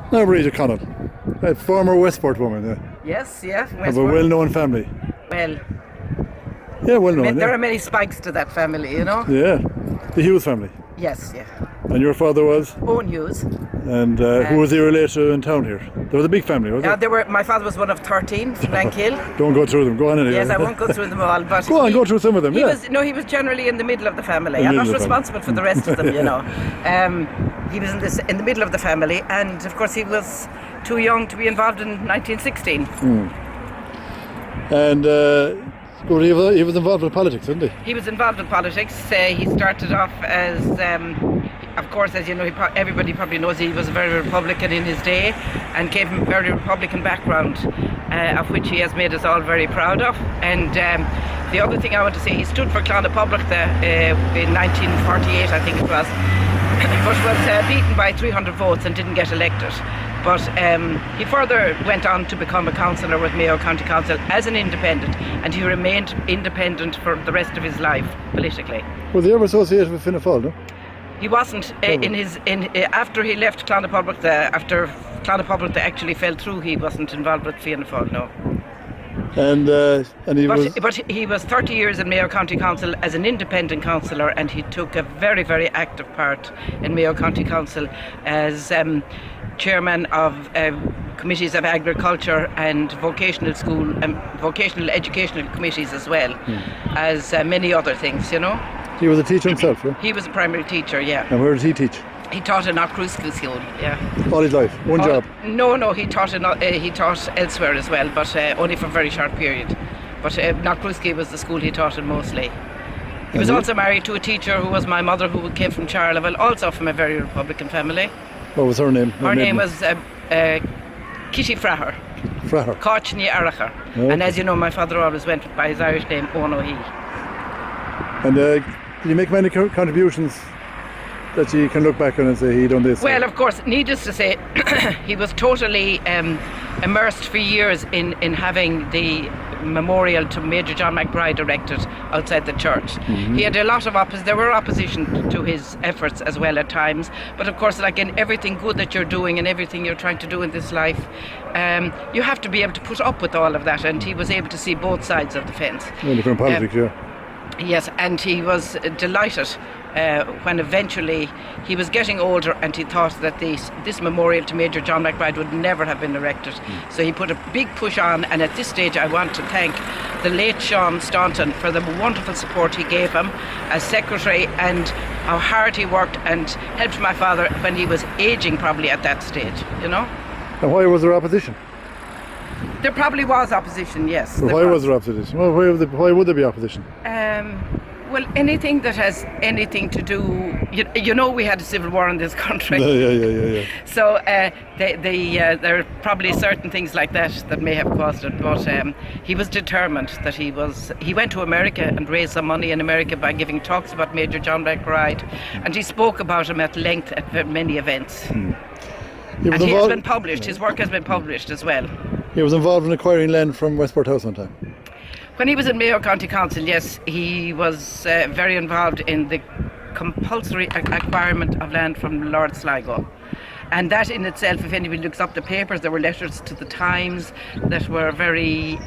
Now Breege O Connell, a former Westport woman, Yes, yeah. of a Westport. well-known family. Well, Yeah, well-known, there yeah. are many spikes to that family, you know? Yeah, the Hughes family. Yes, yeah. And your father was? Owen Hughes. And who was he related to in town here? There was a big family, was it? My father was one of 13 from Glenkill. Don't go through them, go on anyway. Yes, I won't go through them all, but Go through some of them, yeah. He was generally in the middle of the family. In the I'm not middle of the family. responsible for the rest of them, you know. He was in the middle of the family, and of course he was too young to be involved in 1916. And he was involved in politics, wasn't he? He was involved in politics. He started off as, of course, as you know, everybody probably knows he was a very Republican in his day and came from a very Republican background, of which he has made us all very proud of. And the other thing I want to say, he stood for Clonapobloch in 1948, I think it was, but was beaten by 300 votes and didn't get elected. But he further went on to become a councillor with Mayo County Council as an independent, and he remained independent for the rest of his life politically. Was he ever associated with Fianna Fáil, no? He wasn't after he left Clonapobloch. After Clonapobloch actually fell through, he wasn't involved with Fianna Fáil, no. But he was 30 years in Mayo County Council as an independent councillor, and he took a very, very active part in Mayo County Council as chairman of committees of agriculture and vocational school and vocational educational committees as well as many other things, you know. He was a teacher himself, yeah? He was a primary teacher, yeah. And where did he teach? He taught in Knockcruiske School, yeah. All his life? One job? No, he taught elsewhere as well, but only for a very short period. But Knockcruiske was the school he taught in mostly. He was also married to a teacher who was my mother, who came from Charleville, also from a very Republican family. What was her name? Her name was Kitty Fraher. Fraher. Cochni Aracher. Okay. And as you know, my father always went by his Irish name, Owen Hughes. And did you make many contributions that you can look back on and say he done this? Well, of course, needless to say, he was totally immersed for years in having the memorial to Major John McBride erected outside the church. He had a lot of there were opposition to his efforts as well at times, but of course, like in everything good that you're doing and everything you're trying to do in this life, you have to be able to put up with all of that, and he was able to see both sides of the fence. Only from politics, yeah. Yes, and he was delighted when eventually he was getting older, and he thought that this memorial to Major John McBride would never have been erected. So he put a big push on, and at this stage I want to thank the late Sean Staunton for the wonderful support he gave him as secretary, and how hard he worked and helped my father when he was aging probably at that stage, you know. And why was there opposition? There probably was opposition, yes. Well, why was there opposition? Well, why would there be opposition? Well, anything that has anything to do, you know, we had a civil war in this country. Yeah. So there are probably certain things like that may have caused it. But he was determined that he went to America and raised some money in America by giving talks about Major John McBride, and he spoke about him at length at many events. And he has been published. His work has been published as well. He was involved in acquiring land from Westport House one time. When he was in Mayo County Council, yes, he was very involved in the compulsory acquirement of land from Lord Sligo. And that in itself, if anybody looks up the papers, there were letters to the Times that were very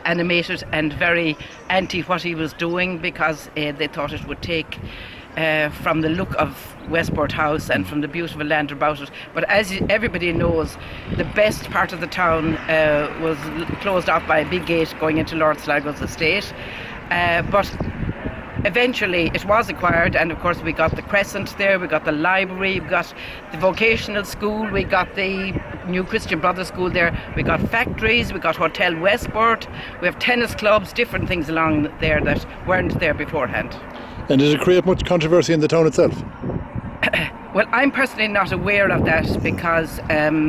animated and very anti what he was doing, because they thought it would take from the look of Westport House and from the beautiful land about it. But as everybody knows, the best part of the town was closed off by a big gate going into Lord Sligo's estate. But eventually it was acquired, and of course we got the Crescent there, we got the library, we got the vocational school, we got the new Christian Brothers School there, we got factories, we got Hotel Westport, we have tennis clubs, different things along there that weren't there beforehand. And did it create much controversy in the town itself? Well, I'm personally not aware of that, because I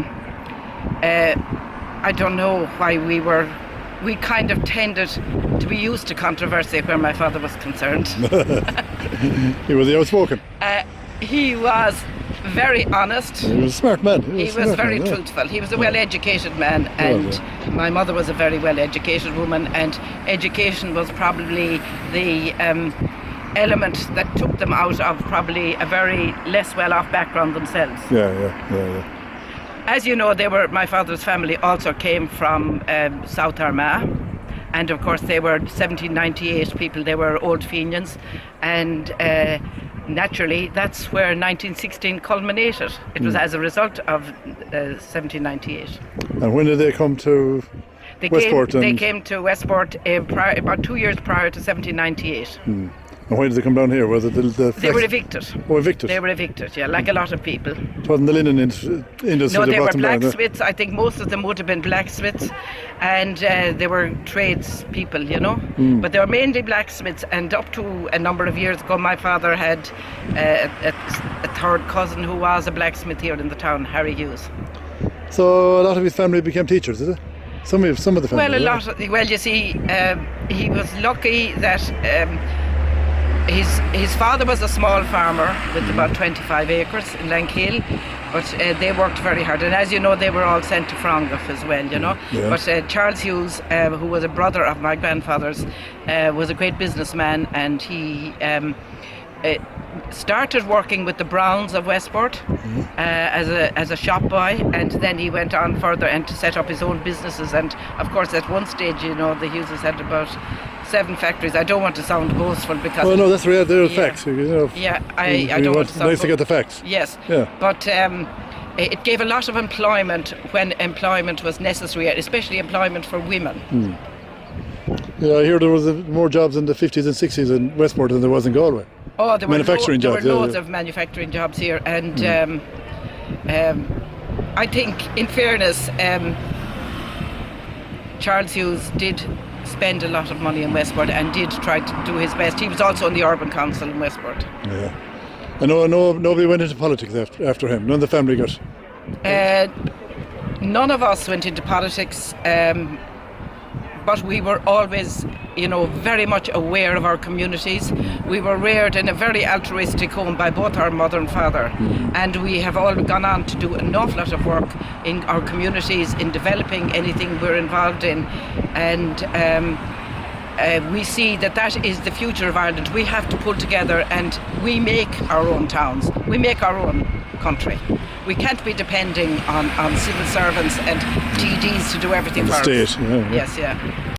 don't know why we kind of tended to be used to controversy where my father was concerned. He was outspoken. He was very honest. He was a smart man. He was very truthful. He was a well-educated man, and my mother was a very well-educated woman, and education was probably the element that took them out of probably a very less well-off background themselves. Yeah. As you know, my father's family also came from South Armagh. And of course, they were 1798 people. They were Old Fenians, and naturally, that's where 1916 culminated. It was as a result of 1798. And when did they come to Westport? They came to Westport about 2 years prior to 1798. And why did they come down here? Was it They were evicted. Oh, evicted. They were evicted, yeah, like a lot of people. It wasn't the linen industry. No, they were down, blacksmiths. I think most of them would have been blacksmiths, and they were tradespeople, you know. But they were mainly blacksmiths. And up to a number of years ago, my father had a third cousin who was a blacksmith here in the town, Harry Hughes. So a lot of his family became teachers, did it? Some of the family. Well, you see, he was lucky that. His father was a small farmer with about 25 acres in Lankill, but they worked very hard. And as you know, they were all sent to Frongaf as well, you know. Yeah. But Charles Hughes, who was a brother of my grandfather's, was a great businessman, and he started working with the Browns of Westport as a shop boy, and then he went on further and to set up his own businesses. And of course, at one stage, you know, the Hugheses had about 7 factories. I don't want to sound boastful because. Oh no, that's real. They're facts. You know, yeah, I don't want to sound. Nice to get the facts. Yes. Yeah. But it gave a lot of employment when employment was necessary, especially employment for women. Yeah, I hear there was more jobs in the 50s and 60s in Westport than there was in Galway. Oh, there were manufacturing jobs. There were loads of manufacturing jobs here, and I think, in fairness, Charles Hughes did spend a lot of money in Westport and did try to do his best. He was also on the Urban Council in Westport. Yeah. I know nobody went into politics after him. None of the family got. None of us went into politics, but we were always, you know, very much aware of our communities. We were reared in a very altruistic home by both our mother and father, and we have all gone on to do an awful lot of work in our communities in developing anything we're involved in, and we see that is the future of Ireland. We have to pull together, and we make our own towns. We make our own country. We can't be depending on civil servants and TDs to do everything for us. The state, yeah. Yes, yeah.